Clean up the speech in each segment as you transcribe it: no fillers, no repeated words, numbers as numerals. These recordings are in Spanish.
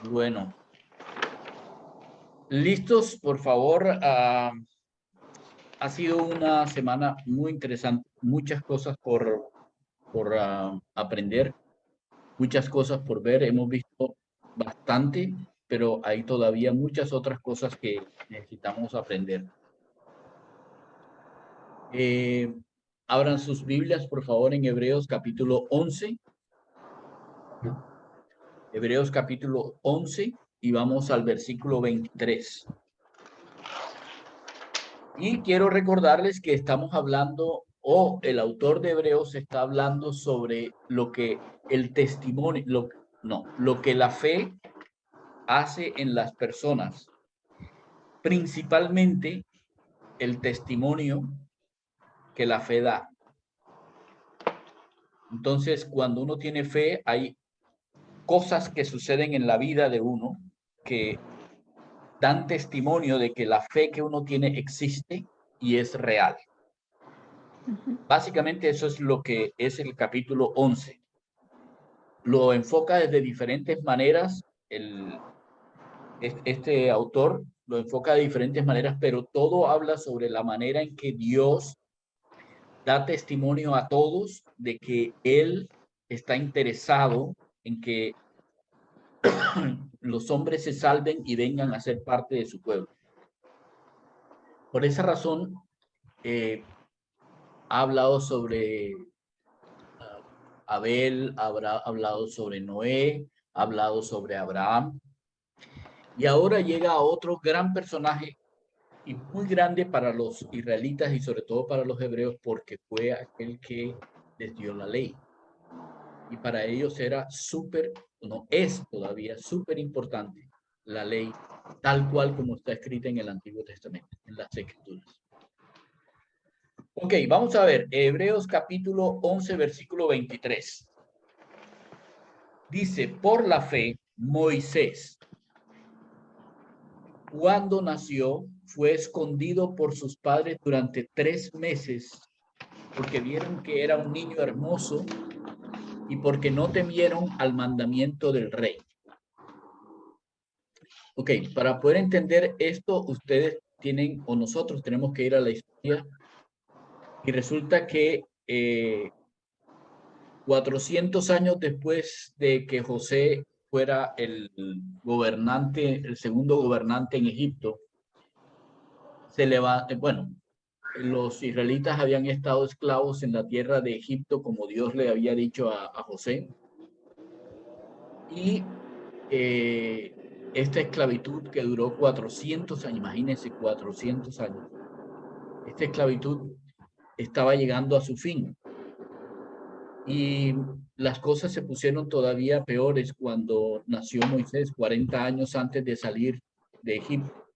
Bueno, listos, por favor. Ha sido una semana muy interesante, muchas cosas por aprender, muchas cosas por ver. Hemos visto bastante, pero hay todavía muchas otras cosas que necesitamos aprender. Eh, Abran sus Biblias, por favor, en Hebreos capítulo 11. Hebreos capítulo 11 y vamos al versículo 23. Y quiero recordarles que estamos hablando, o el autor de Hebreos está hablando sobre lo que el testimonio, lo que la fe hace en las personas, principalmente el testimonio que la fe da. Entonces, cuando uno tiene fe, hay cosas que suceden en la vida de uno que dan testimonio de que la fe que uno tiene existe y es real. Básicamente eso es lo que es el capítulo 11. Lo enfoca desde diferentes maneras. Este autor lo enfoca de diferentes maneras, pero todo habla sobre la manera en que Dios da testimonio a todos de que Él está interesado en que los hombres se salven y vengan a ser parte de su pueblo. Por esa razón, ha hablado sobre Abel, ha hablado sobre Noé, ha hablado sobre Abraham. Y ahora llega a otro gran personaje y muy grande para los israelitas y sobre todo para los hebreos, porque fue aquel que les dio la ley. Y para ellos era es todavía súper importante la ley, tal cual como está escrita en el Antiguo Testamento, en las Escrituras. Ok, vamos a ver, Hebreos capítulo 11, versículo 23. Dice, por la fe, Moisés, cuando nació, fue escondido por sus padres durante 3 meses, porque vieron que era un niño hermoso y porque no temieron al mandamiento del rey. Ok, para poder entender esto, ustedes tienen, o nosotros tenemos que ir a la historia, y resulta que 400 años después de que José fuera el gobernante, el segundo gobernante en Egipto, los israelitas habían estado esclavos en la tierra de Egipto, como Dios le había dicho a José. Y esta esclavitud que duró 400 años, imagínense 400 años, esta esclavitud estaba llegando a su fin. Y las cosas se pusieron todavía peores cuando nació Moisés, 40 años antes de salir de Egipto,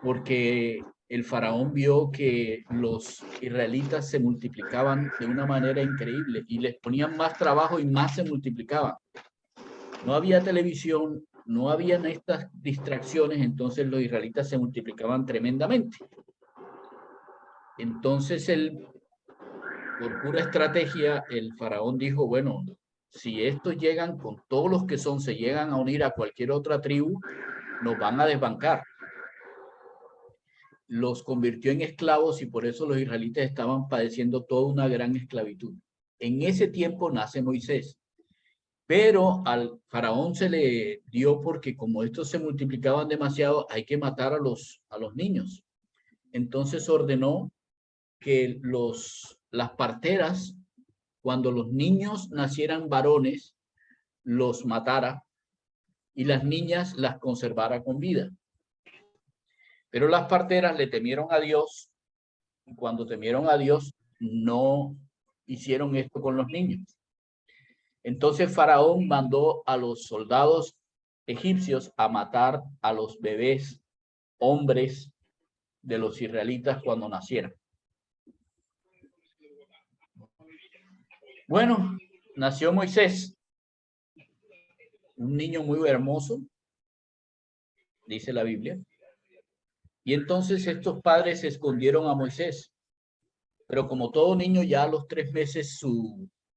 porque el faraón vio que los israelitas se multiplicaban de una manera increíble y les ponían más trabajo y más se multiplicaban. No había televisión, no habían estas distracciones, entonces los israelitas se multiplicaban tremendamente. Entonces por pura estrategia, el faraón dijo, bueno, si estos llegan con todos los que son, se llegan a unir a cualquier otra tribu, nos van a desbancar. Los convirtió en esclavos y por eso los israelitas estaban padeciendo toda una gran esclavitud. En ese tiempo nace Moisés, pero al faraón se le dio porque como estos se multiplicaban demasiado, hay que matar a los niños. Entonces ordenó que las parteras, cuando los niños nacieran varones, los matara y las niñas las conservara con vida. Pero las parteras le temieron a Dios y cuando temieron a Dios no hicieron esto con los niños. Entonces Faraón mandó a los soldados egipcios a matar a los bebés hombres de los israelitas cuando nacieran. Bueno, nació Moisés, un niño muy hermoso, dice la Biblia. Y entonces estos padres se escondieron a Moisés. Pero como todo niño, ya a los 3 meses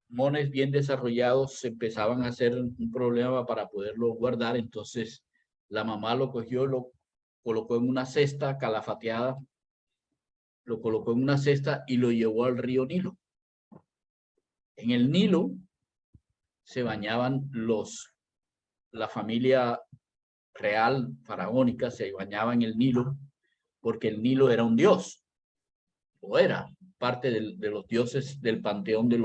mones bien desarrollados empezaban a ser un problema para poderlo guardar. Entonces la mamá lo cogió, lo colocó en una cesta calafateada, lo colocó en una cesta y lo llevó al río Nilo. En el Nilo se bañaban la familia real faraónica, se bañaba en el Nilo porque el Nilo era un dios, o era parte de los dioses del panteón de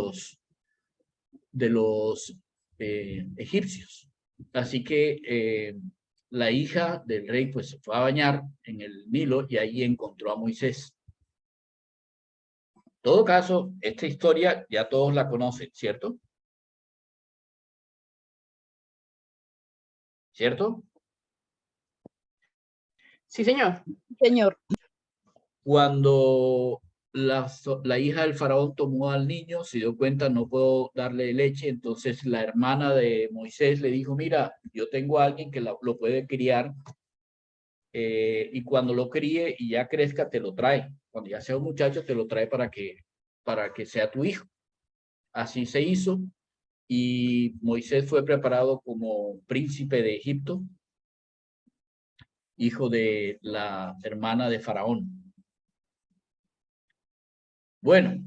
los egipcios. Así que la hija del rey pues se fue a bañar en el Nilo y ahí encontró a Moisés. En todo caso, esta historia ya todos la conocen, ¿cierto? ¿Cierto? Sí, señor. Señor. Cuando la hija del faraón tomó al niño, se dio cuenta, no puedo darle leche, entonces la hermana de Moisés le dijo, mira, yo tengo a alguien que lo puede criar y cuando lo críe y ya crezca, te lo trae. Cuando ya sea un muchacho, te lo trae para que sea tu hijo. Así se hizo y Moisés fue preparado como príncipe de Egipto, hijo de la hermana de Faraón. Bueno,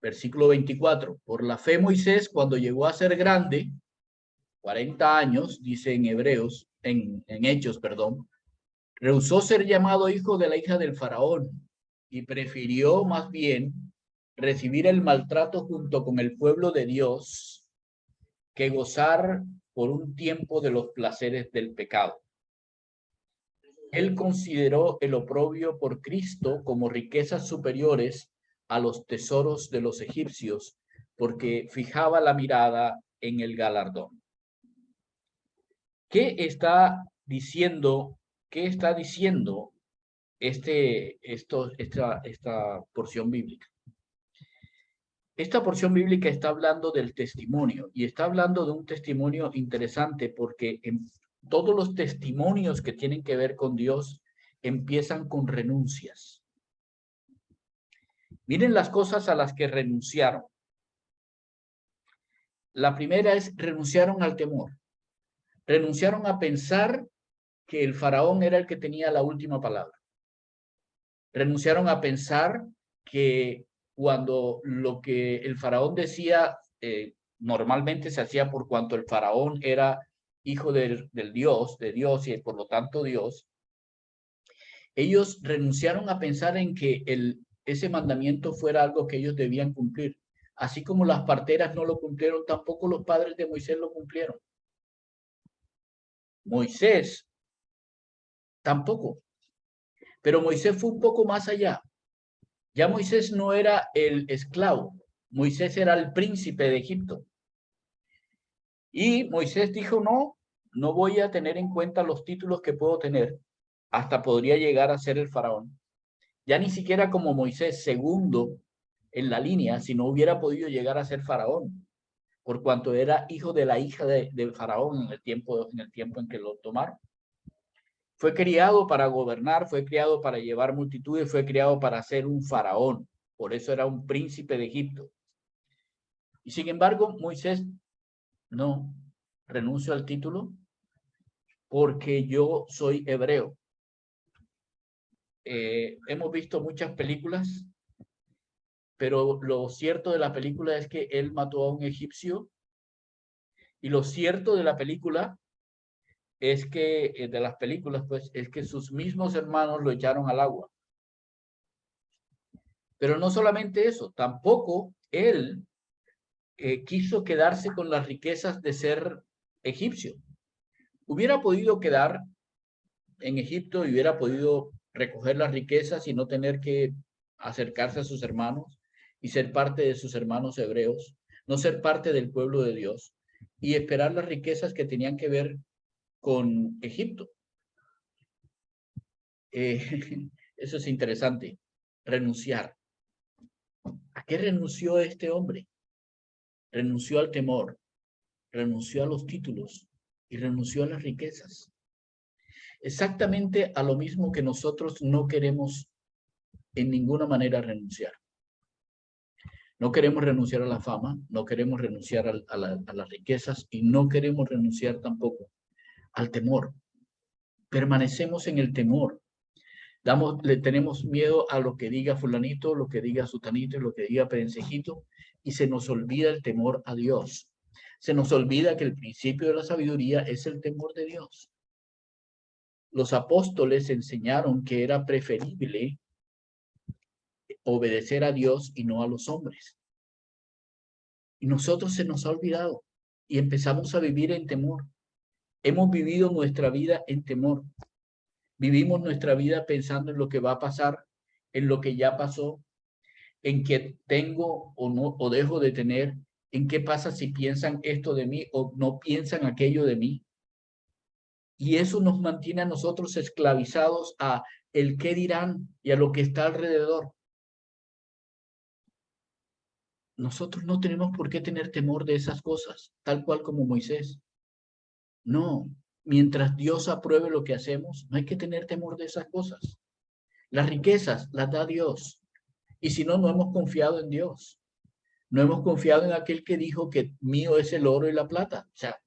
versículo 24. Por la fe Moisés, cuando llegó a ser grande, 40 años, dice en Hebreos, en Hechos, perdón, rehusó ser llamado hijo de la hija del faraón y prefirió más bien recibir el maltrato junto con el pueblo de Dios que gozar por un tiempo de los placeres del pecado. Él consideró el oprobio por Cristo como riquezas superiores a los tesoros de los egipcios, porque fijaba la mirada en el galardón. ¿Qué está diciendo? ¿Qué está diciendo esta porción bíblica? Esta porción bíblica está hablando del testimonio y está hablando de un testimonio interesante porque en todos los testimonios que tienen que ver con Dios empiezan con renuncias. Miren las cosas a las que renunciaron. La primera es renunciaron al temor. Renunciaron a pensar que el faraón era el que tenía la última palabra. Renunciaron a pensar que cuando lo que el faraón decía normalmente se hacía por cuanto el faraón era hijo de Dios y por lo tanto Dios, ellos renunciaron a pensar en que ese mandamiento fuera algo que ellos debían cumplir. Así como las parteras no lo cumplieron, tampoco los padres de Moisés lo cumplieron. Moisés tampoco. Pero Moisés fue un poco más allá. Ya Moisés no era el esclavo, Moisés era el príncipe de Egipto. Y Moisés dijo, no voy a tener en cuenta los títulos que puedo tener, hasta podría llegar a ser el faraón. Ya ni siquiera como Moisés, segundo en la línea, si no hubiera podido llegar a ser faraón, por cuanto era hijo de la hija del faraón en el tiempo en que lo tomaron. Fue criado para gobernar, fue criado para llevar multitudes, fue criado para ser un faraón. Por eso era un príncipe de Egipto. Y sin embargo, Moisés no renunció al título porque yo soy hebreo. Hemos visto muchas películas, pero lo cierto de la película es que él mató a un egipcio. Y lo cierto de la película es que, de las películas, pues, es que sus mismos hermanos lo echaron al agua. Pero no solamente eso, tampoco él quiso quedarse con las riquezas de ser egipcio. Hubiera podido quedar en Egipto y hubiera podido recoger las riquezas y no tener que acercarse a sus hermanos y ser parte de sus hermanos hebreos, no ser parte del pueblo de Dios y esperar las riquezas que tenían que ver con Egipto. Eso es interesante, renunciar. ¿A qué renunció este hombre? Renunció al temor, renunció a los títulos y renunció a las riquezas. Exactamente a lo mismo que nosotros no queremos en ninguna manera renunciar. No queremos renunciar a la fama, no queremos renunciar a las riquezas y no queremos renunciar tampoco al temor. Permanecemos en el temor. Le tenemos miedo a lo que diga fulanito, lo que diga sutanito, lo que diga perencejito, y se nos olvida el temor a Dios. Se nos olvida que el principio de la sabiduría es el temor de Dios. Los apóstoles enseñaron que era preferible obedecer a Dios y no a los hombres. Y nosotros se nos ha olvidado y empezamos a vivir en temor. Hemos vivido nuestra vida en temor. Vivimos nuestra vida pensando en lo que va a pasar, en lo que ya pasó, en que tengo o no, o dejo de tener, en qué pasa si piensan esto de mí o no piensan aquello de mí. Y eso nos mantiene a nosotros esclavizados a el qué dirán y a lo que está alrededor. Nosotros no tenemos por qué tener temor de esas cosas, tal cual como Moisés. No, mientras Dios apruebe lo que hacemos, no hay que tener temor de esas cosas. Las riquezas las da Dios. Y si no, no hemos confiado en Dios. No hemos confiado en aquel que dijo que mío es el oro y la plata. O sea,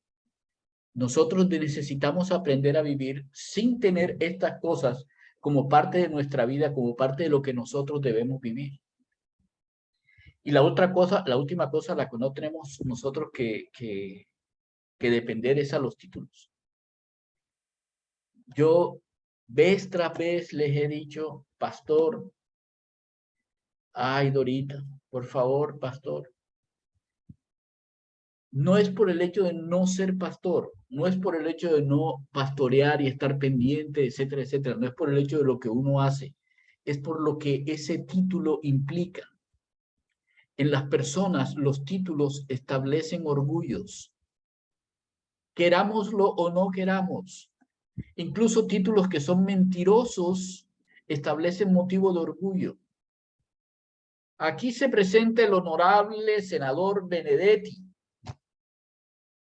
nosotros necesitamos aprender a vivir sin tener estas cosas como parte de nuestra vida, como parte de lo que nosotros debemos vivir. Y la otra cosa, la última cosa, la que no tenemos nosotros que depender es a los títulos. Yo vez tras vez les he dicho, pastor, ay, Dorita, por favor, pastor. No es por el hecho de no ser pastor, no es por el hecho de no pastorear y estar pendiente, etcétera, etcétera. No es por el hecho de lo que uno hace, es por lo que ese título implica. En las personas, los títulos establecen orgullos. Querámoslo o no queramos. Incluso títulos que son mentirosos establecen motivo de orgullo. Aquí se presenta el honorable senador Benedetti.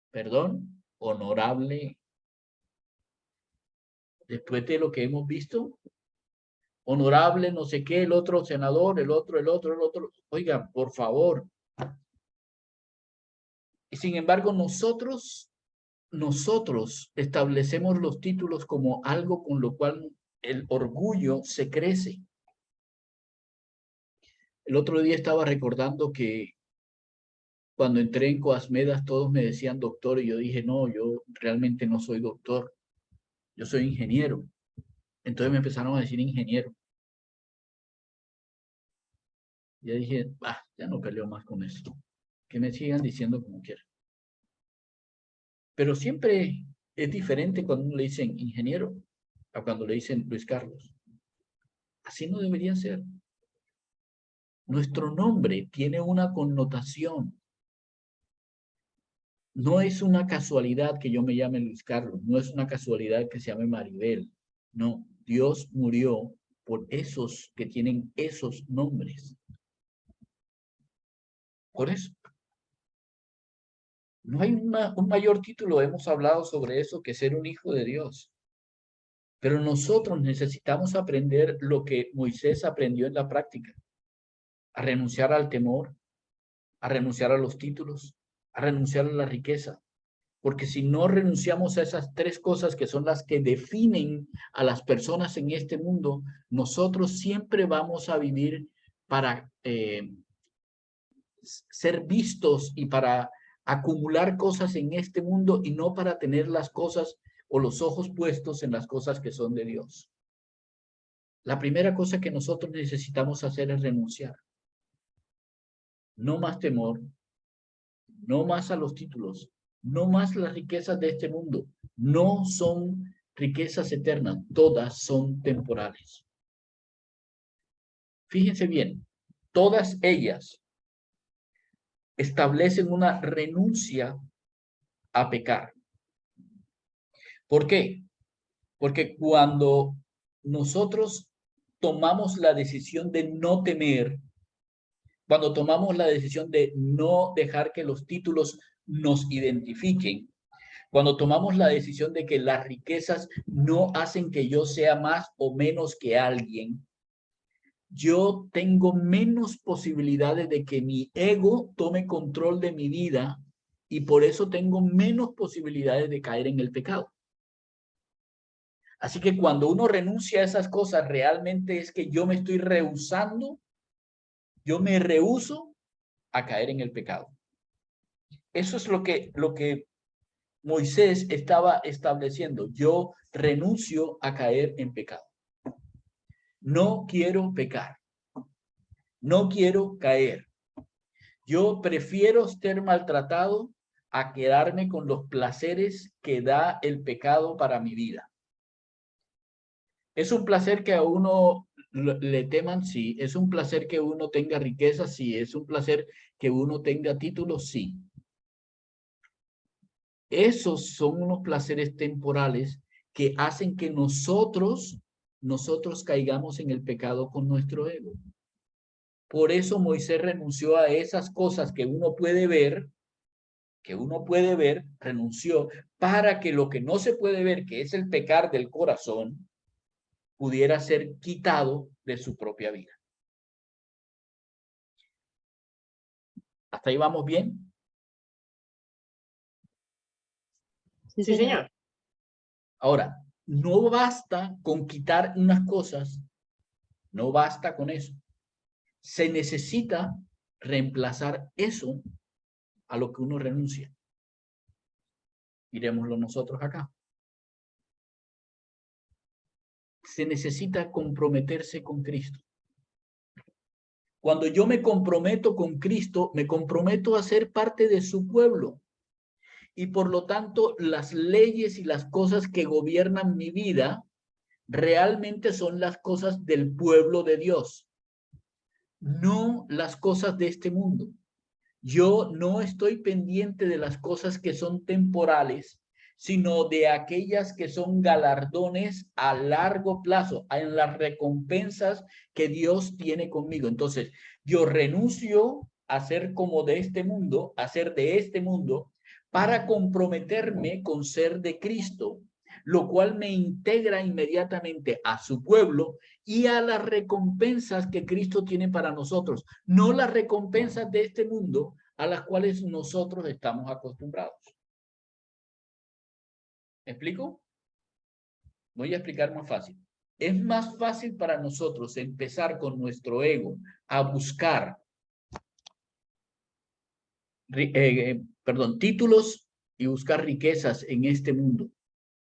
Perdón, honorable. Después de lo que hemos visto, honorable, no sé qué, el otro senador, el otro. Oigan, por favor. Y sin embargo, nosotros establecemos los títulos como algo con lo cual el orgullo se crece. El otro día estaba recordando que cuando entré en Coasmedas todos me decían doctor y yo dije, no, yo realmente no soy doctor, yo soy ingeniero. Entonces me empezaron a decir ingeniero. Ya dije, ya no peleo más con esto. Que me sigan diciendo como quieran. Pero siempre es diferente cuando uno le dicen ingeniero a cuando le dicen Luis Carlos. Así no debería ser. Nuestro nombre tiene una connotación. No es una casualidad que yo me llame Luis Carlos. No es una casualidad que se llame Maribel. No, Dios murió por esos que tienen esos nombres. Por eso. No hay un mayor título, hemos hablado sobre eso, que ser un hijo de Dios. Pero nosotros necesitamos aprender lo que Moisés aprendió en la práctica. A renunciar al temor, a renunciar a los títulos, a renunciar a la riqueza. Porque si no renunciamos a esas tres cosas que son las que definen a las personas en este mundo, nosotros siempre vamos a vivir para ser vistos y para acumular cosas en este mundo y no para tener las cosas o los ojos puestos en las cosas que son de Dios. La primera cosa que nosotros necesitamos hacer es renunciar. No más temor, no más a los títulos, no más las riquezas de este mundo. No son riquezas eternas, todas son temporales. Fíjense bien, todas ellas establecen una renuncia a pecar. ¿Por qué? Porque cuando nosotros tomamos la decisión de no temer, cuando tomamos la decisión de no dejar que los títulos nos identifiquen, cuando tomamos la decisión de que las riquezas no hacen que yo sea más o menos que alguien, yo tengo menos posibilidades de que mi ego tome control de mi vida y por eso tengo menos posibilidades de caer en el pecado. Así que cuando uno renuncia a esas cosas, realmente es que yo me estoy rehusando, yo me rehúso a caer en el pecado. Eso es lo que Moisés estaba estableciendo. Yo renuncio a caer en pecado. No quiero pecar. No quiero caer. Yo prefiero ser maltratado a quedarme con los placeres que da el pecado para mi vida. ¿Es un placer que a uno le teman? Sí. ¿Es un placer que uno tenga riqueza? Sí. ¿Es un placer que uno tenga títulos? Sí. Esos son unos placeres temporales que hacen que nosotros caigamos en el pecado con nuestro ego. Por eso Moisés renunció a esas cosas que uno puede ver, renunció para que lo que no se puede ver, que es el pecar del corazón, pudiera ser quitado de su propia vida. ¿Hasta ahí vamos bien? Sí, señor. Ahora, no basta con quitar unas cosas, no basta con eso. Se necesita reemplazar eso a lo que uno renuncia. Miremoslo nosotros acá. Se necesita comprometerse con Cristo. Cuando yo me comprometo con Cristo, me comprometo a ser parte de su pueblo. Y por lo tanto, las leyes y las cosas que gobiernan mi vida realmente son las cosas del pueblo de Dios, no las cosas de este mundo. Yo no estoy pendiente de las cosas que son temporales, sino de aquellas que son galardones a largo plazo, en las recompensas que Dios tiene conmigo. Entonces, yo renuncio a ser como de este mundo, a ser de este mundo, para comprometerme con ser de Cristo, lo cual me integra inmediatamente a su pueblo y a las recompensas que Cristo tiene para nosotros, no las recompensas de este mundo a las cuales nosotros estamos acostumbrados. ¿Me explico? Voy a explicar más fácil. Es más fácil para nosotros empezar con nuestro ego a buscar títulos y buscar riquezas en este mundo.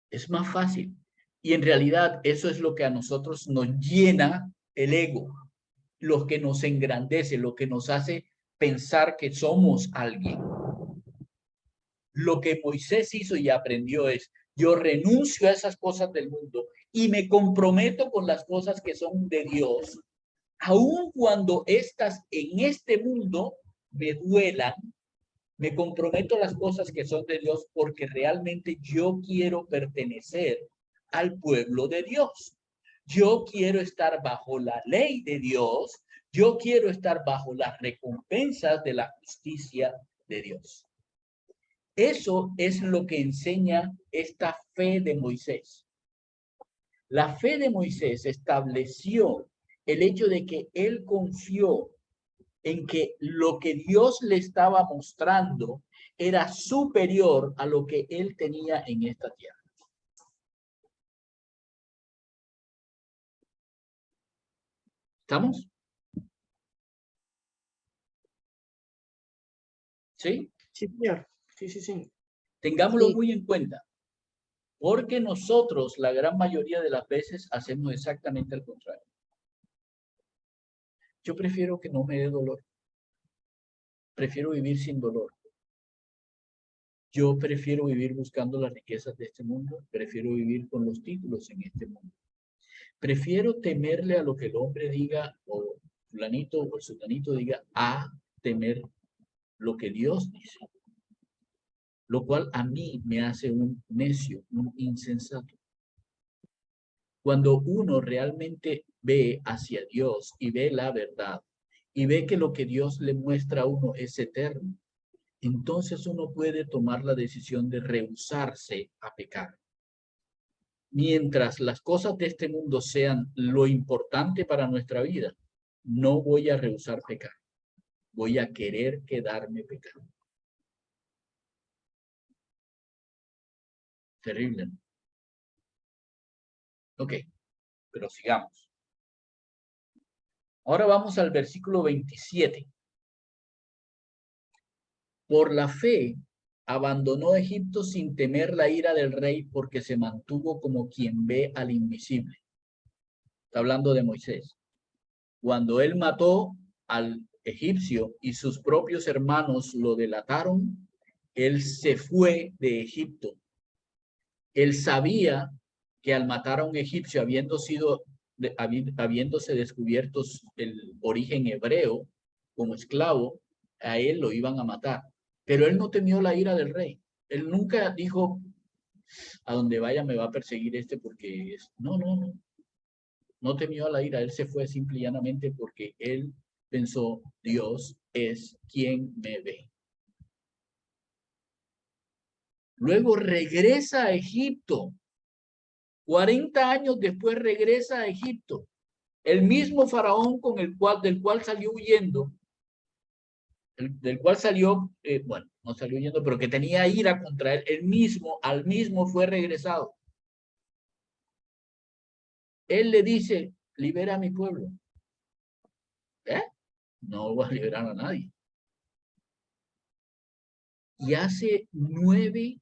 Es más fácil. Y en realidad eso es lo que a nosotros nos llena el ego, lo que nos engrandece, lo que nos hace pensar que somos alguien. Lo que Moisés hizo y aprendió es, yo renuncio a esas cosas del mundo y me comprometo con las cosas que son de Dios, aun cuando estas en este mundo me duelan. Me comprometo a las cosas que son de Dios porque realmente yo quiero pertenecer al pueblo de Dios. Yo quiero estar bajo la ley de Dios. Yo quiero estar bajo las recompensas de la justicia de Dios. Eso es lo que enseña esta fe de Moisés. La fe de Moisés estableció el hecho de que él confió en que lo que Dios le estaba mostrando era superior a lo que él tenía en esta tierra. ¿Estamos? ¿Sí? Sí, señor. Sí, sí, sí. Tengámoslo Sí. muy en cuenta, porque nosotros la gran mayoría de las veces hacemos exactamente al contrario. Yo prefiero que no me dé dolor. Prefiero vivir sin dolor. Yo prefiero vivir buscando las riquezas de este mundo. Prefiero vivir con los títulos en este mundo. Prefiero temerle a lo que el hombre diga o fulanito o el sultanito diga a temer lo que Dios dice. Lo cual a mí me hace un necio, un insensato. Cuando uno realmente ve hacia Dios y ve la verdad y ve que lo que Dios le muestra a uno es eterno, entonces uno puede tomar la decisión de rehusarse a pecar. Mientras las cosas de este mundo sean lo importante para nuestra vida, no voy a rehusar pecar. Voy a querer quedarme pecando. Terrible, ¿no? Ok, pero sigamos. Ahora vamos al versículo 27. Por la fe, abandonó Egipto sin temer la ira del rey porque se mantuvo como quien ve al invisible. Está hablando de Moisés. Cuando él mató al egipcio y sus propios hermanos lo delataron, él se fue de Egipto. Él sabía que al matar a un egipcio, habiéndose descubierto el origen hebreo como esclavo, a él lo iban a matar. Pero él no temió la ira del rey. Él nunca dijo, a donde vaya me va a perseguir porque es... No, no, no. No temió a la ira. Él se fue simple y llanamente porque él pensó, Dios es quien me ve. Luego regresa a Egipto. 40 años después regresa a Egipto. El mismo faraón del cual salió huyendo, del cual salió, bueno, no salió huyendo, pero que tenía ira contra él, al mismo fue regresado. Él le dice, libera a mi pueblo. No voy a liberar a nadie. Y hace nueve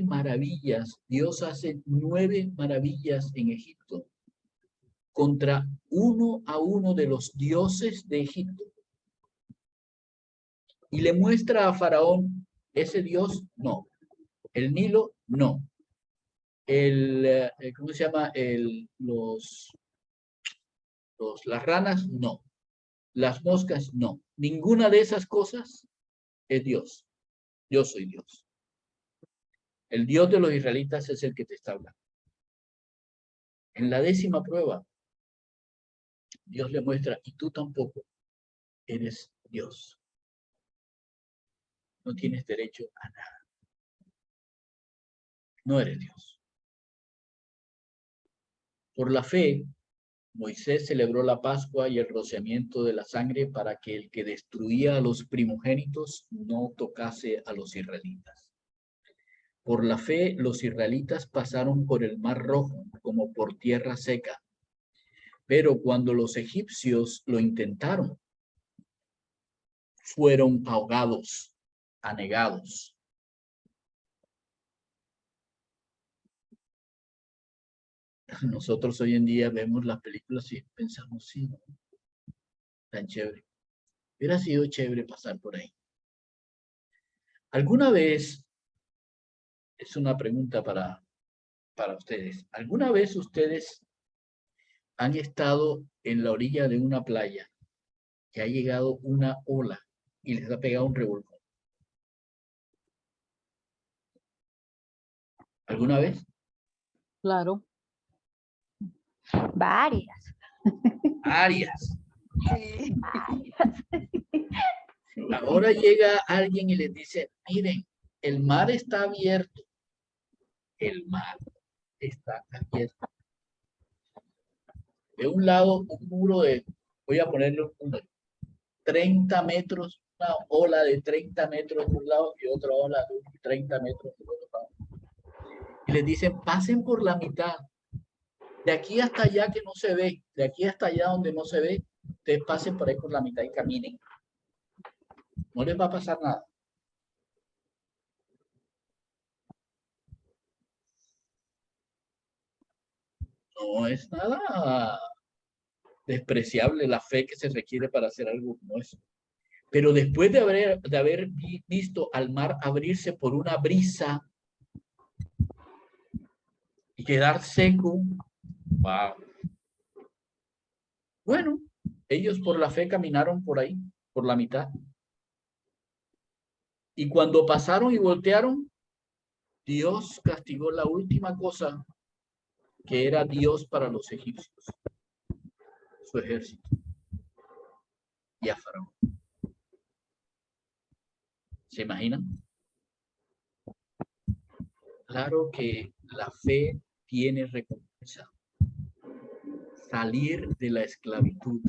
maravillas. Dios hace 9 maravillas en Egipto contra uno a uno de los dioses de Egipto. Y le muestra a Faraón, ese Dios, no. El Nilo, no. ¿Cómo se llama? Las ranas, no. Las moscas, no. Ninguna de esas cosas es Dios. Yo soy Dios. El Dios de los israelitas es el que te está hablando. En la 10ª prueba, Dios le muestra, y tú tampoco eres Dios. No tienes derecho a nada. No eres Dios. Por la fe, Moisés celebró la Pascua y el rociamiento de la sangre para que el que destruía a los primogénitos no tocase a los israelitas. Por la fe, los israelitas pasaron por el Mar Rojo como por tierra seca. Pero cuando los egipcios lo intentaron, fueron ahogados, anegados. Nosotros hoy en día vemos las películas y pensamos, sí, ¿no? Tan chévere. Hubiera sido chévere pasar por ahí. ¿Alguna vez, es una pregunta para ustedes, alguna vez ustedes han estado en la orilla de una playa que ha llegado una ola y les ha pegado un revolcón? ¿Alguna vez? Claro. Varias. Arias. Sí. Varias. Sí. Ahora llega alguien y les dice, miren, el mar está abierto. El mar está abierto. De un lado, un muro voy a ponerle un número, 30 metros, una ola de 30 metros de un lado y otra ola de 30 metros del otro lado. Y les dicen, pasen por la mitad. De aquí hasta allá que no se ve, de aquí hasta allá donde no se ve, ustedes pasen por ahí por la mitad y caminen. No les va a pasar nada. No es nada despreciable la fe que se requiere para hacer algo como eso. Pero después de haber visto al mar abrirse por una brisa y quedar seco, wow. Bueno, ellos por la fe caminaron por ahí, por la mitad. Y cuando pasaron y voltearon, Dios castigó la última cosa que era Dios para los egipcios, su ejército y a Faraón. ¿Se imaginan? Claro que la fe tiene recompensa. Salir de la esclavitud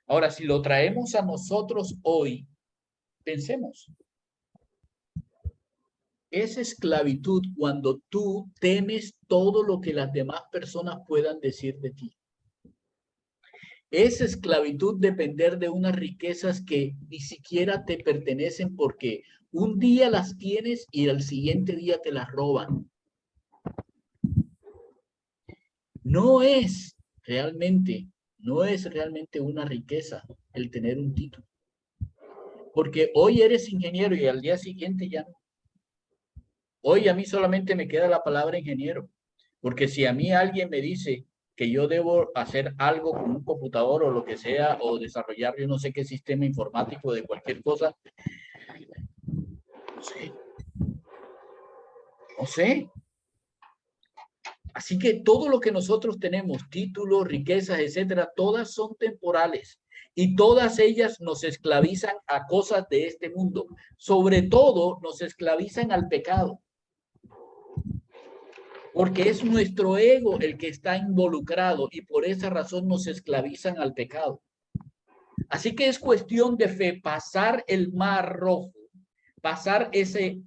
Ahora, si lo traemos a nosotros hoy, pensemos. Es esclavitud cuando tú temes todo lo que las demás personas puedan decir de ti. Es esclavitud depender de unas riquezas que ni siquiera te pertenecen porque un día las tienes y al siguiente día te las roban. No es realmente una riqueza el tener un título. Porque hoy eres ingeniero y al día siguiente ya no. Hoy a mí solamente me queda la palabra ingeniero. Porque si a mí alguien me dice que yo debo hacer algo con un computador o lo que sea, o desarrollar yo no sé qué sistema informático de cualquier cosa, no sé. Así que todo lo que nosotros tenemos, títulos, riquezas, etcétera, todas son temporales y todas ellas nos esclavizan a cosas de este mundo. Sobre todo nos esclavizan al pecado. Porque es nuestro ego el que está involucrado y por esa razón nos esclavizan al pecado. Así que es cuestión de fe pasar el mar rojo, pasar ese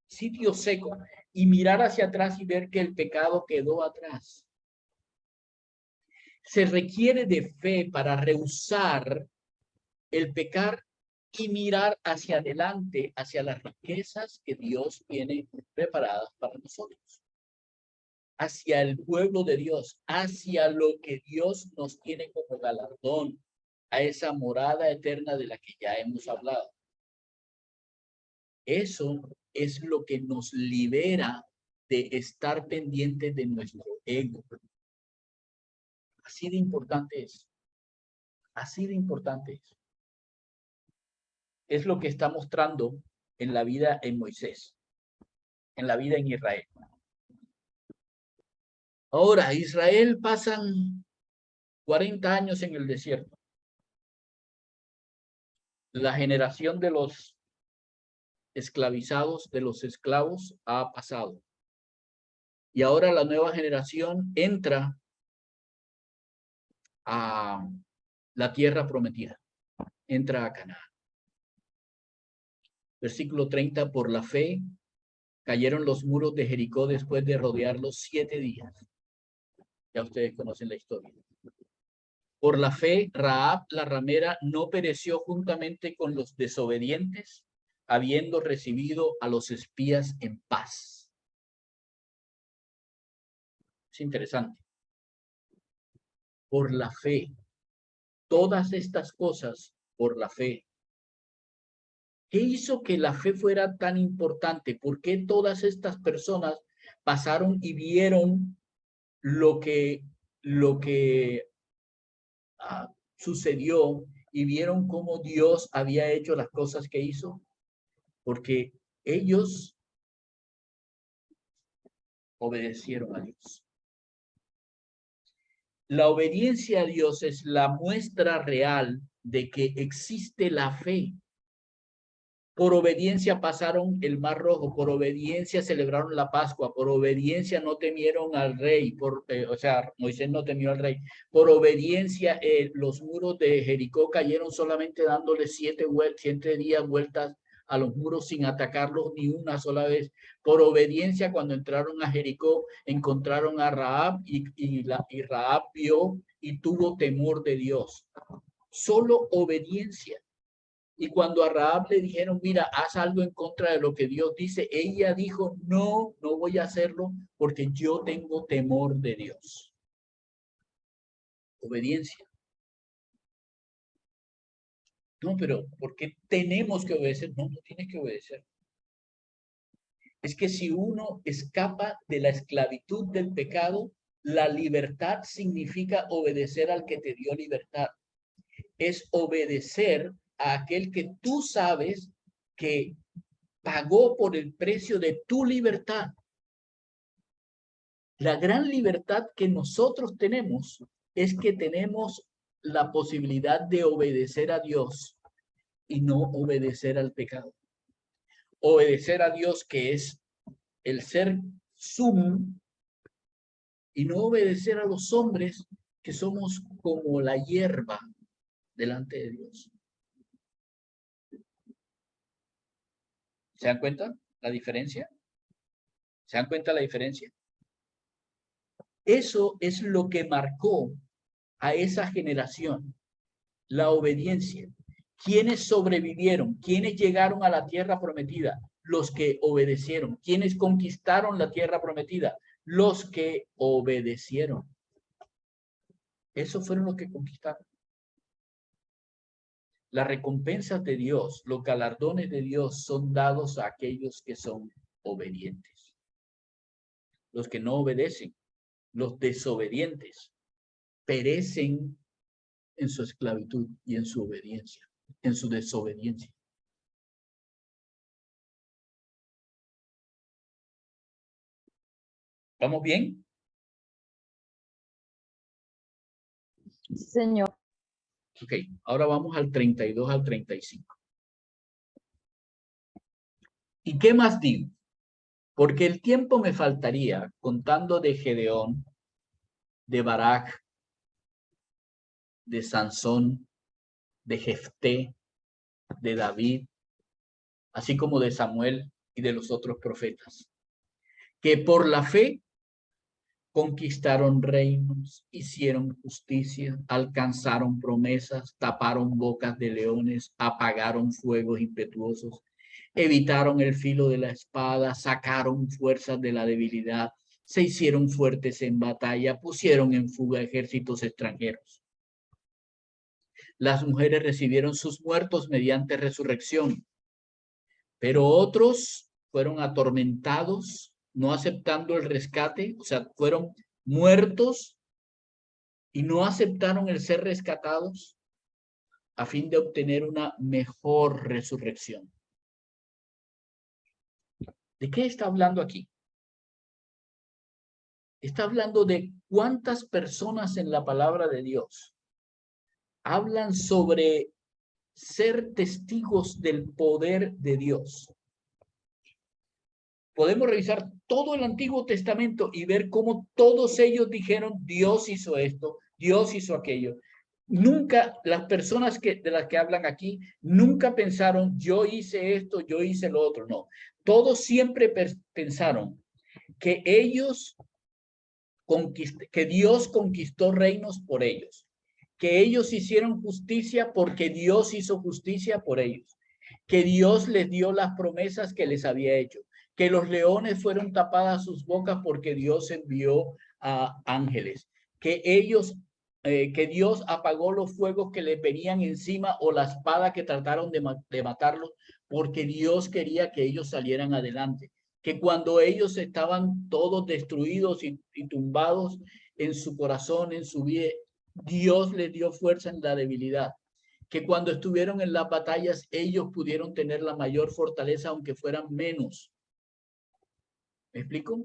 sitio seco y mirar hacia atrás y ver que el pecado quedó atrás. Se requiere de fe para rehusar el pecar y mirar hacia adelante, hacia las riquezas que Dios tiene preparadas para nosotros. Hacia el pueblo de Dios, hacia lo que Dios nos tiene como galardón, a esa morada eterna de la que ya hemos hablado. Eso es lo que nos libera de estar pendientes de nuestro ego. Así de importante es. Así de importante es. Es lo que está mostrando en la vida en Moisés, en la vida en Israel. Ahora, Israel pasan 40 años en el desierto. La generación de los esclavizados, de los esclavos, ha pasado. Y ahora la nueva generación entra a la tierra prometida, entra a Canaán. Versículo 30, por la fe cayeron los muros de Jericó después de rodearlos 7 días. Ya ustedes conocen la historia. Por la fe, Rahab la ramera no pereció juntamente con los desobedientes, habiendo recibido a los espías en paz. Es interesante. Por la fe. Todas estas cosas por la fe. ¿Qué hizo que la fe fuera tan importante? ¿Por qué todas estas personas pasaron y vieron lo que sucedió y vieron cómo Dios había hecho las cosas que hizo? Porque ellos obedecieron a Dios. La obediencia a Dios es la muestra real de que existe la fe. Por obediencia pasaron el Mar Rojo, por obediencia celebraron la Pascua, por obediencia no temieron al rey, Moisés no temió al rey. Por obediencia los muros de Jericó cayeron solamente dándole 7 días vueltas a los muros sin atacarlos ni una sola vez. Por obediencia cuando entraron a Jericó encontraron a Rahab y Rahab vio y tuvo temor de Dios. Solo obediencia. Y cuando a Rahab le dijeron, mira, haz algo en contra de lo que Dios dice, ella dijo, no voy a hacerlo porque yo tengo temor de Dios. Obediencia. No, pero ¿por qué tenemos que obedecer? No tienes que obedecer. Es que si uno escapa de la esclavitud del pecado, la libertad significa obedecer al que te dio libertad. Es obedecer a aquel que tú sabes que pagó por el precio de tu libertad. La gran libertad que nosotros tenemos es que tenemos la posibilidad de obedecer a Dios y no obedecer al pecado. Obedecer a Dios, que es el ser sum, y no obedecer a los hombres, que somos como la hierba delante de Dios. ¿Se dan cuenta la diferencia? ¿Se dan cuenta la diferencia? Eso es lo que marcó a esa generación, la obediencia. ¿Quiénes sobrevivieron? ¿Quiénes llegaron a la tierra prometida? Los que obedecieron. ¿Quiénes conquistaron la tierra prometida? Los que obedecieron. Esos fueron los que conquistaron. Las recompensas de Dios, los galardones de Dios son dados a aquellos que son obedientes. Los que no obedecen, los desobedientes, perecen en su esclavitud y en su obediencia, en su desobediencia. ¿Estamos bien? Sí, señor. Ok, ahora vamos al 32 al 35. ¿Y qué más digo? Porque el tiempo me faltaría contando de Gedeón, de Barak, de Sansón, de Jefté, de David, así como de Samuel y de los otros profetas, que por la fe conquistaron reinos, hicieron justicia, alcanzaron promesas, taparon bocas de leones, apagaron fuegos impetuosos, evitaron el filo de la espada, sacaron fuerzas de la debilidad, se hicieron fuertes en batalla, pusieron en fuga ejércitos extranjeros. Las mujeres recibieron sus muertos mediante resurrección, pero otros fueron atormentados, no aceptando el rescate, o sea, fueron muertos y no aceptaron el ser rescatados a fin de obtener una mejor resurrección. ¿De qué está hablando aquí? Está hablando de cuántas personas en la palabra de Dios hablan sobre ser testigos del poder de Dios. Podemos revisar todo el Antiguo Testamento y ver cómo todos ellos dijeron, Dios hizo esto, Dios hizo aquello. Nunca, las personas de las que hablan aquí, nunca pensaron, yo hice esto, yo hice lo otro. No, todos siempre pensaron que que Dios conquistó reinos por ellos, que ellos hicieron justicia porque Dios hizo justicia por ellos, que Dios les dio las promesas que les había hecho, que los leones fueron tapadas sus bocas porque Dios envió a ángeles, que Dios apagó los fuegos que les venían encima o la espada que trataron de matarlos porque Dios quería que ellos salieran adelante, que cuando ellos estaban todos destruidos y tumbados en su corazón, en su vida, Dios les dio fuerza en la debilidad, que cuando estuvieron en las batallas ellos pudieron tener la mayor fortaleza aunque fueran menos. ¿Me explico?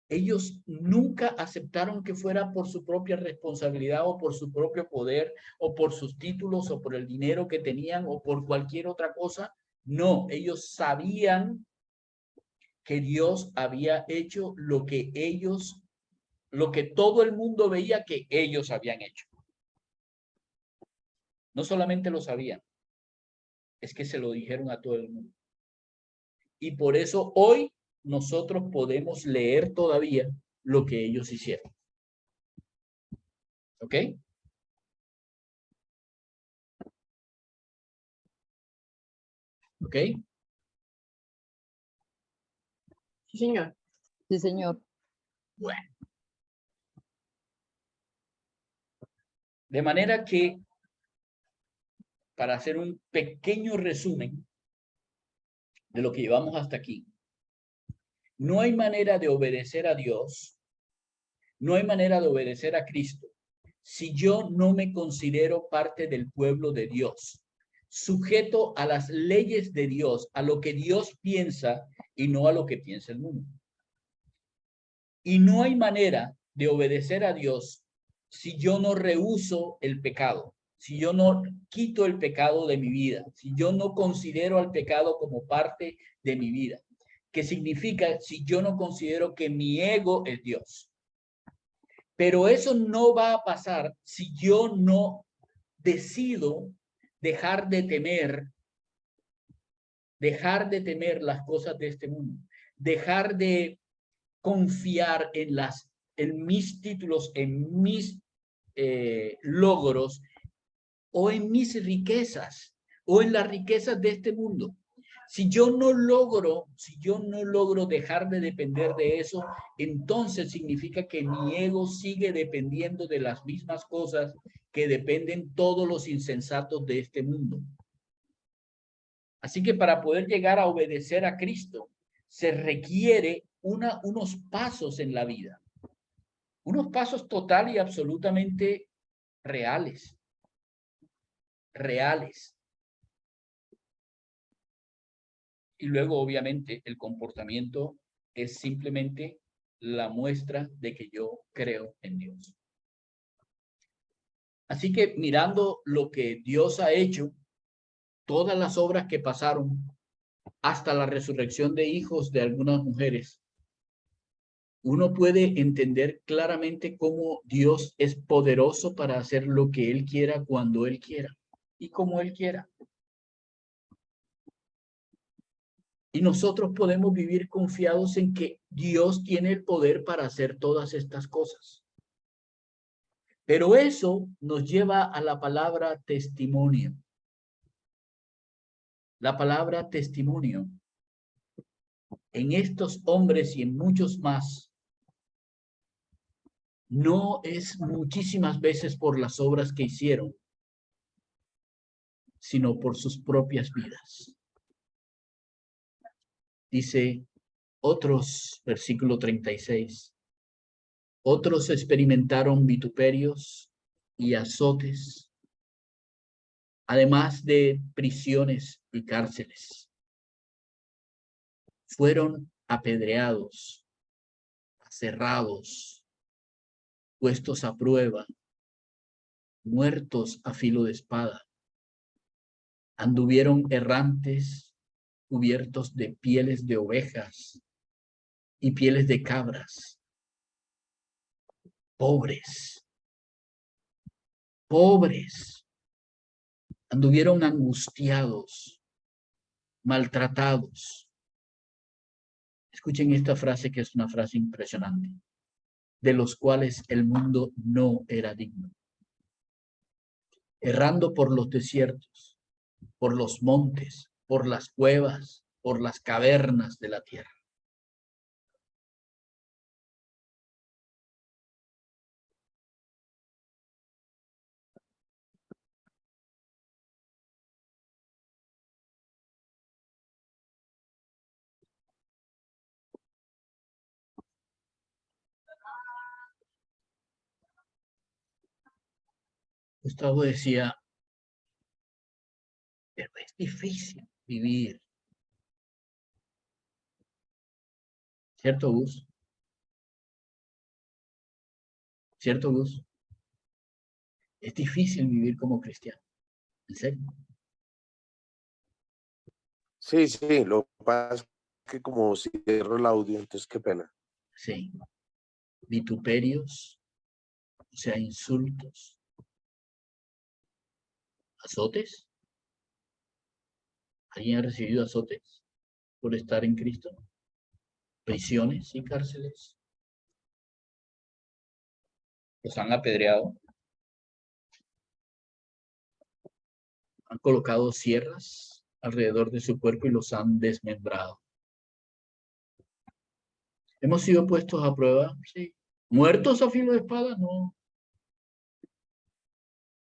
Ellos nunca aceptaron que fuera por su propia responsabilidad o por su propio poder o por sus títulos o por el dinero que tenían o por cualquier otra cosa. No, ellos sabían que Dios había hecho lo que todo el mundo veía que ellos habían hecho. No solamente lo sabían, es que se lo dijeron a todo el mundo. Y por eso hoy nosotros podemos leer todavía lo que ellos hicieron. ¿Ok? ¿Ok? Sí, señor. Sí, señor. Bueno. De manera que, para hacer un pequeño resumen de lo que llevamos hasta aquí, no hay manera de obedecer a Dios, no hay manera de obedecer a Cristo, si yo no me considero parte del pueblo de Dios, sujeto a las leyes de Dios, a lo que Dios piensa y no a lo que piensa el mundo. Y no hay manera de obedecer a Dios si yo no rehúso el pecado, si yo no quito el pecado de mi vida, si yo no considero al pecado como parte de mi vida. ¿Qué significa si yo no considero que mi ego es Dios? Pero eso no va a pasar si yo no decido dejar de temer las cosas de este mundo, dejar de confiar en mis títulos, en mis logros o en mis riquezas o en las riquezas de este mundo. Si yo no logro dejar de depender de eso, entonces significa que mi ego sigue dependiendo de las mismas cosas que dependen todos los insensatos de este mundo. Así que para poder llegar a obedecer a Cristo, se requiere unos pasos en la vida. Unos pasos total y absolutamente reales. Y luego, obviamente, el comportamiento es simplemente la muestra de que yo creo en Dios. Así que mirando lo que Dios ha hecho, todas las obras que pasaron, hasta la resurrección de hijos de algunas mujeres, uno puede entender claramente cómo Dios es poderoso para hacer lo que Él quiera, cuando Él quiera y como Él quiera. Y nosotros podemos vivir confiados en que Dios tiene el poder para hacer todas estas cosas. Pero eso nos lleva a la palabra testimonio. La palabra testimonio en estos hombres y en muchos más no es muchísimas veces por las obras que hicieron, sino por sus propias vidas. Dice otros, versículo 36, otros experimentaron vituperios y azotes, además de prisiones y cárceles. Fueron apedreados, aserrados, puestos a prueba, muertos a filo de espada. Anduvieron errantes, cubiertos de pieles de ovejas y pieles de cabras. Pobres. Anduvieron angustiados, maltratados. Escuchen esta frase, que es una frase impresionante, de los cuales el mundo no era digno. Errando por los desiertos, por los montes, por las cuevas, por las cavernas de la tierra. Gustavo decía, pero es difícil vivir. ¿Cierto, Gus? ¿Cierto, Gus? Es difícil vivir como cristiano. ¿En serio? Sí, lo que pasa es que como cierro el audio, entonces qué pena. Sí. Vituperios, o sea, insultos, azotes. ¿Alguien ha recibido azotes por estar en Cristo? Prisiones y cárceles. Los han apedreado. Han colocado sierras alrededor de su cuerpo y los han desmembrado. ¿Hemos sido puestos a prueba? Sí. ¿Muertos a filo de espada? No.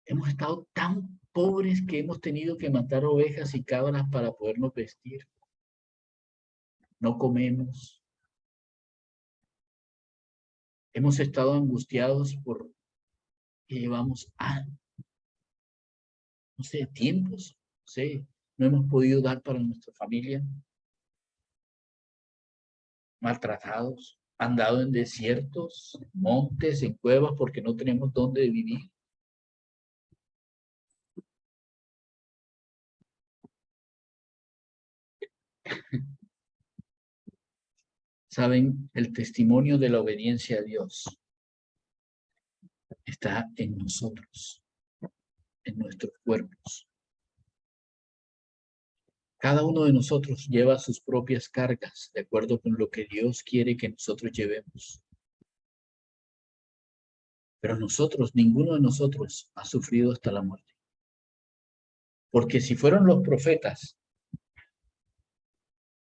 Hemos estado tan pobres que hemos tenido que matar ovejas y cabras para podernos vestir. No comemos. Hemos estado angustiados por que llevamos no sé, tiempos, no sé, no hemos podido dar para nuestra familia. Maltratados, andado en desiertos, montes, en cuevas, porque no tenemos dónde vivir. Saben, el testimonio de la obediencia a Dios está en nosotros, en nuestros cuerpos. Cada uno de nosotros lleva sus propias cargas de acuerdo con lo que Dios quiere que nosotros llevemos. Pero nosotros, ninguno de nosotros ha sufrido hasta la muerte. Porque si fueron los profetas,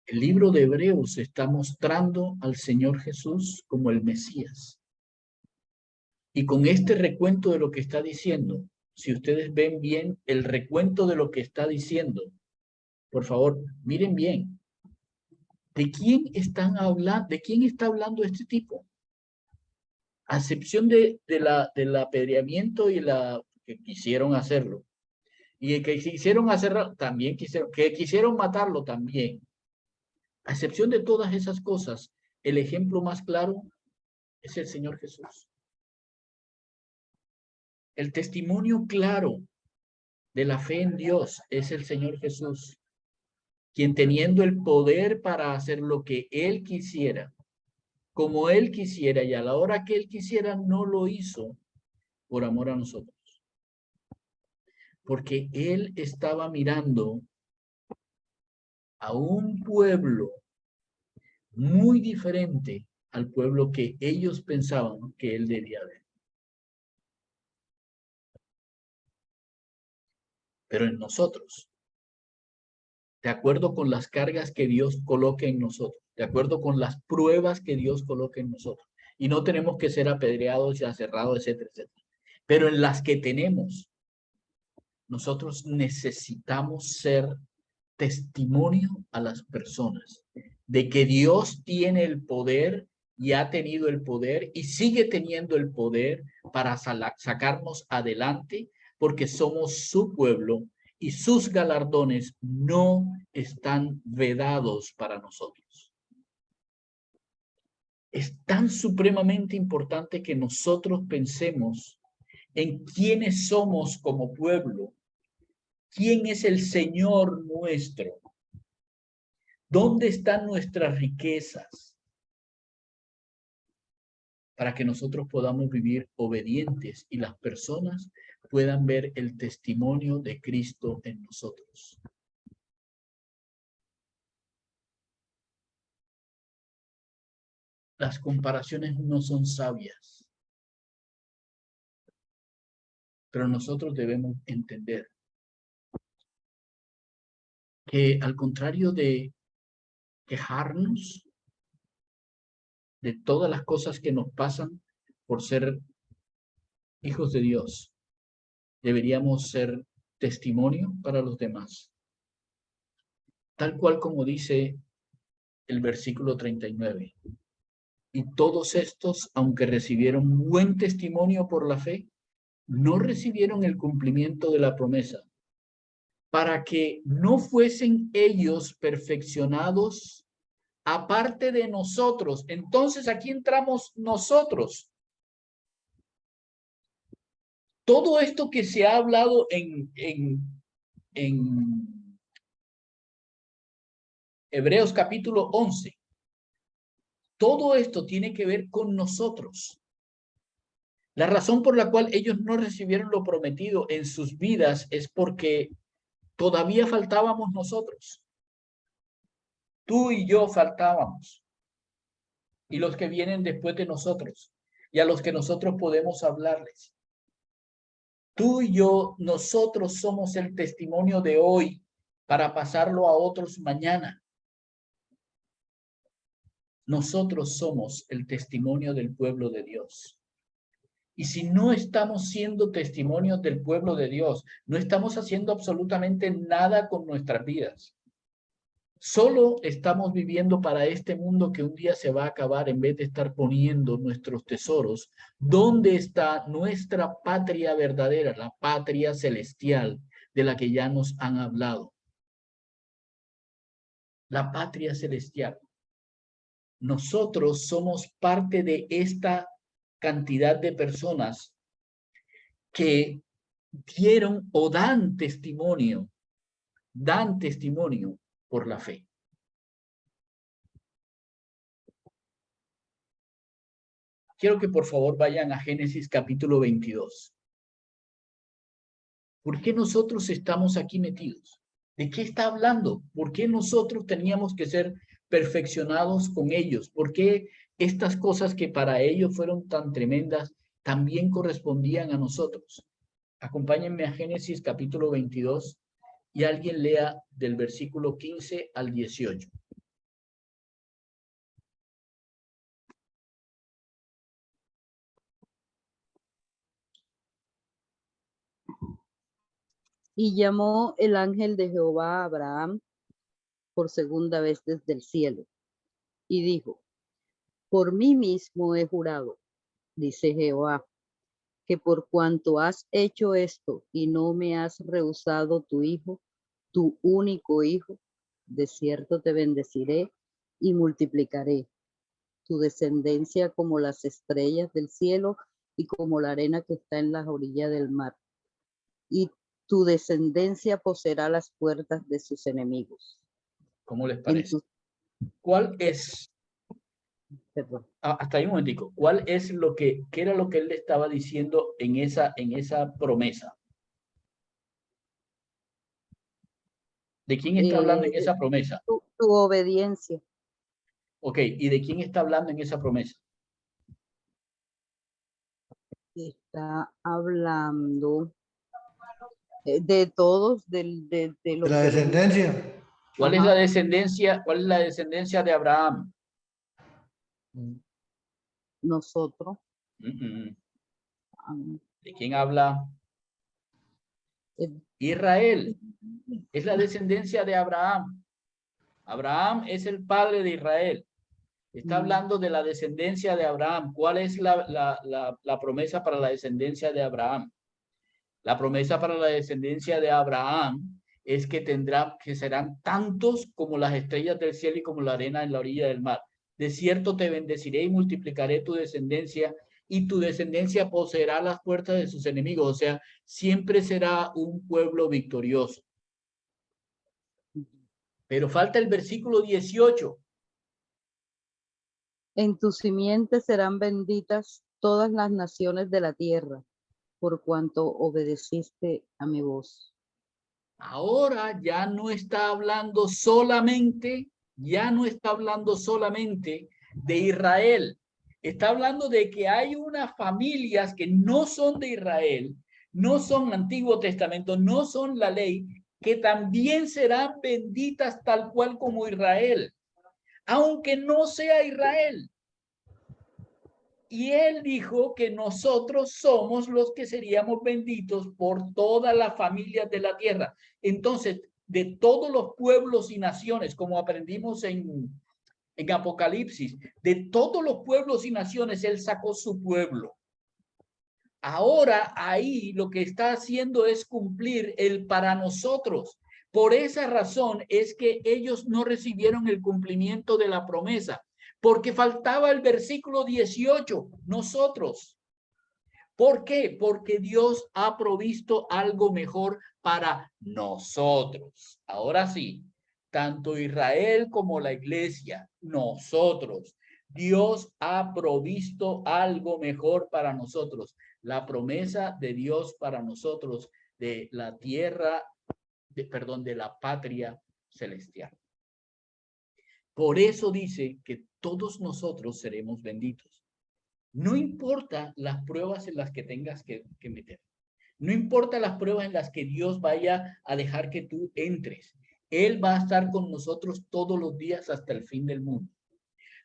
el libro de Hebreos está mostrando al Señor Jesús como el Mesías. Y con este recuento de lo que está diciendo, si ustedes ven bien el recuento de lo que está diciendo, por favor, miren bien. ¿De quién están hablando? ¿De quién está hablando este tipo? A excepción del apedreamiento y que quisieron hacerlo. Y el que quisieron hacerlo, también quisieron matarlo también. A excepción de todas esas cosas, el ejemplo más claro es el Señor Jesús. El testimonio claro de la fe en Dios es el Señor Jesús, quien teniendo el poder para hacer lo que Él quisiera, como Él quisiera y a la hora que Él quisiera, no lo hizo por amor a nosotros. Porque Él estaba mirando a un pueblo muy diferente al pueblo que ellos pensaban que Él debía ver. Pero en nosotros, de acuerdo con las cargas que Dios coloque en nosotros, de acuerdo con las pruebas que Dios coloque en nosotros, y no tenemos que ser apedreados y aserrados, etcétera, etcétera. Pero en las que tenemos, nosotros necesitamos ser testimonio a las personas de que Dios tiene el poder y ha tenido el poder y sigue teniendo el poder para sacarnos adelante porque somos su pueblo y sus galardones no están vedados para nosotros. Es tan supremamente importante que nosotros pensemos en quiénes somos como pueblo. ¿Quién es el Señor nuestro? ¿Dónde están nuestras riquezas? Para que nosotros podamos vivir obedientes y las personas puedan ver el testimonio de Cristo en nosotros. Las comparaciones no son sabias, pero nosotros debemos entender que al contrario de quejarnos de todas las cosas que nos pasan por ser hijos de Dios, deberíamos ser testimonio para los demás. Tal cual como dice el versículo 39. Y todos estos, aunque recibieron buen testimonio por la fe, no recibieron el cumplimiento de la promesa, para que no fuesen ellos perfeccionados aparte de nosotros. Entonces aquí entramos nosotros. Todo esto que se ha hablado en Hebreos capítulo 11, todo esto tiene que ver con nosotros. La razón por la cual ellos no recibieron lo prometido en sus vidas es porque todavía faltábamos nosotros. Tú y yo faltábamos. Y los que vienen después de nosotros. Y a los que nosotros podemos hablarles. Tú y yo, nosotros somos el testimonio de hoy para pasarlo a otros mañana. Nosotros somos el testimonio del pueblo de Dios. Y si no estamos siendo testimonios del pueblo de Dios, no estamos haciendo absolutamente nada con nuestras vidas. Solo estamos viviendo para este mundo que un día se va a acabar en vez de estar poniendo nuestros tesoros. ¿Dónde está nuestra patria verdadera, la patria celestial de la que ya nos han hablado? La patria celestial. Nosotros somos parte de esta cantidad de personas que dieron o dan testimonio por la fe. Quiero que por favor vayan a Génesis capítulo 22. ¿Por qué nosotros estamos aquí metidos? ¿De qué está hablando? ¿Por qué nosotros teníamos que ser perfeccionados con ellos? ¿Por qué estas cosas que para ellos fueron tan tremendas también correspondían a nosotros? Acompáñenme a Génesis capítulo 22 y alguien lea del versículo 15 al 18. Y llamó el ángel de Jehová a Abraham por segunda vez desde el cielo, y dijo: por mí mismo he jurado, dice Jehová, que por cuanto has hecho esto y no me has rehusado tu hijo, tu único hijo, de cierto te bendeciré y multiplicaré tu descendencia como las estrellas del cielo y como la arena que está en las orillas del mar. Y tu descendencia poseerá las puertas de sus enemigos. ¿Cómo les parece? ¿Cuál es? Hasta ahí un momentico. ¿Cuál es lo que, qué era lo que él le estaba diciendo en esa promesa? ¿De quién está hablando en esa promesa? Tu obediencia. Ok, ¿y de quién está hablando en esa promesa? Está hablando de todos, de los La que descendencia. ¿Cuál es Ajá. la descendencia? ¿Cuál es la descendencia de Abraham? Nosotros. ¿De quién habla? Israel. Es la descendencia de Abraham. Abraham es el padre de Israel. Está hablando de la descendencia de Abraham. ¿Cuál es la promesa para la descendencia de Abraham? La promesa para la descendencia de Abraham es que serán tantos como las estrellas del cielo y como la arena en la orilla del mar. De cierto te bendeciré y multiplicaré tu descendencia, y tu descendencia poseerá las puertas de sus enemigos. O sea, siempre será un pueblo victorioso. Pero falta el versículo 18. En tu simiente serán benditas todas las naciones de la tierra, por cuanto obedeciste a mi voz. Ahora ya no está hablando solamente de Israel. Está hablando de que hay unas familias que no son de Israel, no son Antiguo Testamento, no son la ley, que también serán benditas tal cual como Israel, aunque no sea Israel. Y él dijo que nosotros somos los que seríamos benditos por todas las familias de la tierra. Entonces, de todos los pueblos y naciones, como aprendimos en Apocalipsis, de todos los pueblos y naciones, él sacó su pueblo. Ahora ahí lo que está haciendo es cumplir el para nosotros. Por esa razón es que ellos no recibieron el cumplimiento de la promesa, porque faltaba el versículo 18, nosotros. ¿Por qué? Porque Dios ha provisto algo mejor para nosotros. Ahora sí, tanto Israel como la iglesia, nosotros, Dios ha provisto algo mejor para nosotros. La promesa de Dios para nosotros de la tierra, de la patria celestial. Por eso dice que todos nosotros seremos benditos. No importa las pruebas en las que tengas que meter. No importa las pruebas en las que Dios vaya a dejar que tú entres. Él va a estar con nosotros todos los días hasta el fin del mundo.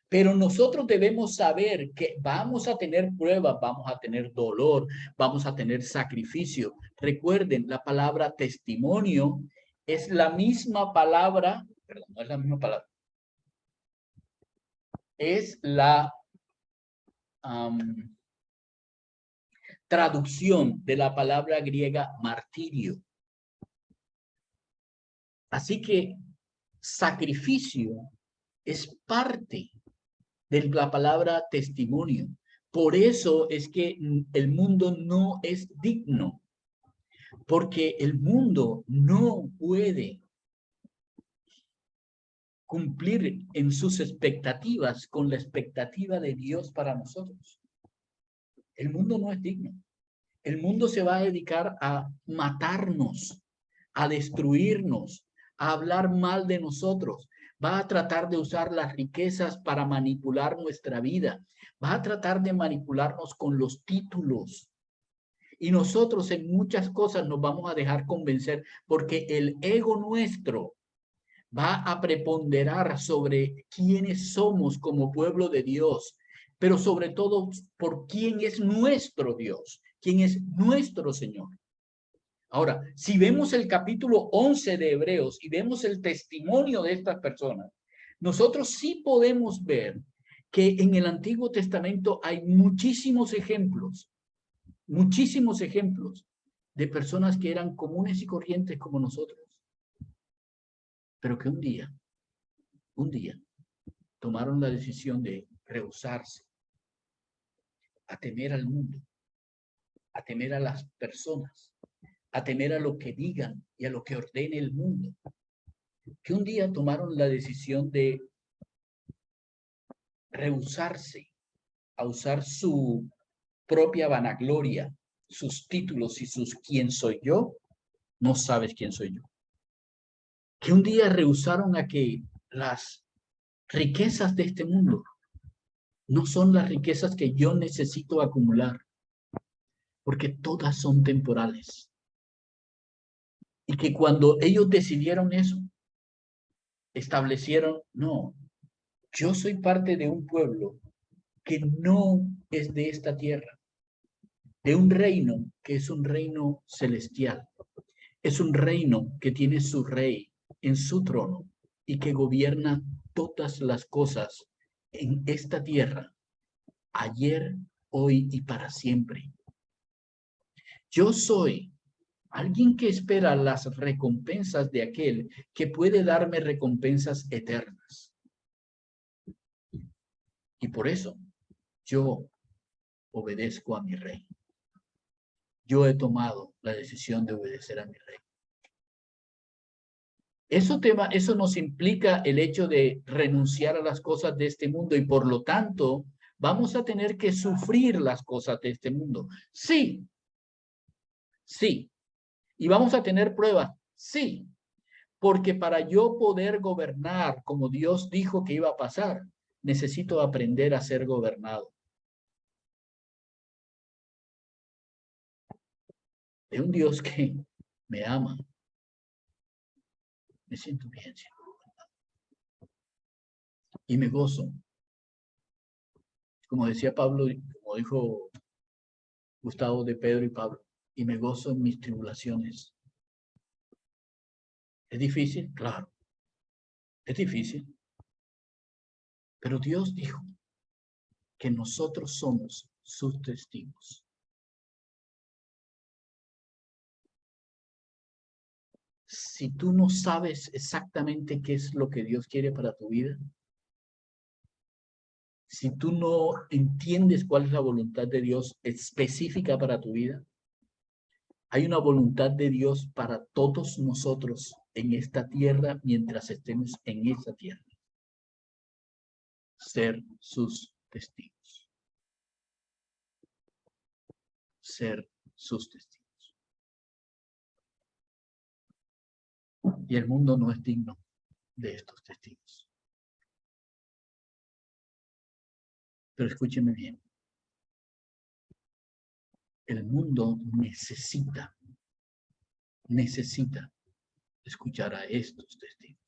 Pero nosotros debemos saber que vamos a tener pruebas, vamos a tener dolor, vamos a tener sacrificio. Recuerden, la palabra testimonio es la misma palabra, perdón, no es la misma palabra. Es la traducción de la palabra griega martirio. Así que sacrificio es parte de la palabra testimonio. Por eso es que el mundo no es digno, porque el mundo no puede cumplir en sus expectativas con la expectativa de Dios para nosotros. El mundo no es digno. El mundo se va a dedicar a matarnos, a destruirnos, a hablar mal de nosotros. Va a tratar de usar las riquezas para manipular nuestra vida. Va a tratar de manipularnos con los títulos. Y nosotros en muchas cosas nos vamos a dejar convencer porque el ego nuestro va a preponderar sobre quiénes somos como pueblo de Dios, pero sobre todo por quién es nuestro Dios, quién es nuestro Señor. Ahora, si vemos el capítulo 11 de Hebreos y vemos el testimonio de estas personas, nosotros sí podemos ver que en el Antiguo Testamento hay muchísimos ejemplos de personas que eran comunes y corrientes como nosotros, pero que un día, tomaron la decisión de rehusarse a temer al mundo, a temer a las personas, a temer a lo que digan y a lo que ordene el mundo, que un día tomaron la decisión de rehusarse a usar su propia vanagloria, sus títulos y sus quién soy yo, no sabes quién soy yo. Que un día rehusaron a que las riquezas de este mundo no son las riquezas que yo necesito acumular, porque todas son temporales. Y que cuando ellos decidieron eso, establecieron, no, yo soy parte de un pueblo que no es de esta tierra, de un reino que es un reino celestial. Es un reino que tiene su rey en su trono y que gobierna todas las cosas en esta tierra, ayer, hoy y para siempre. Yo soy alguien que espera las recompensas de aquel que puede darme recompensas eternas. Y por eso yo obedezco a mi rey. Yo he tomado la decisión de obedecer a mi rey. Eso nos implica el hecho de renunciar a las cosas de este mundo y por lo tanto vamos a tener que sufrir las cosas de este mundo. Sí. Sí. ¿Y vamos a tener pruebas? Sí. Porque para yo poder gobernar como Dios dijo que iba a pasar, necesito aprender a ser gobernado. De un Dios que me ama. Me siento bien siendo gobernado. Y me gozo. Como decía Pablo, como dijo Gustavo de Pedro y Pablo, y me gozo en mis tribulaciones. ¿Es difícil? Claro. Es difícil. Pero Dios dijo que nosotros somos sus testigos. Si tú no sabes exactamente qué es lo que Dios quiere para tu vida, si tú no entiendes cuál es la voluntad de Dios específica para tu vida, hay una voluntad de Dios para todos nosotros en esta tierra mientras estemos en esa tierra. Ser sus testigos. Ser sus testigos. Y el mundo no es digno de estos testigos. Pero escúcheme bien. El mundo necesita escuchar a estos testigos.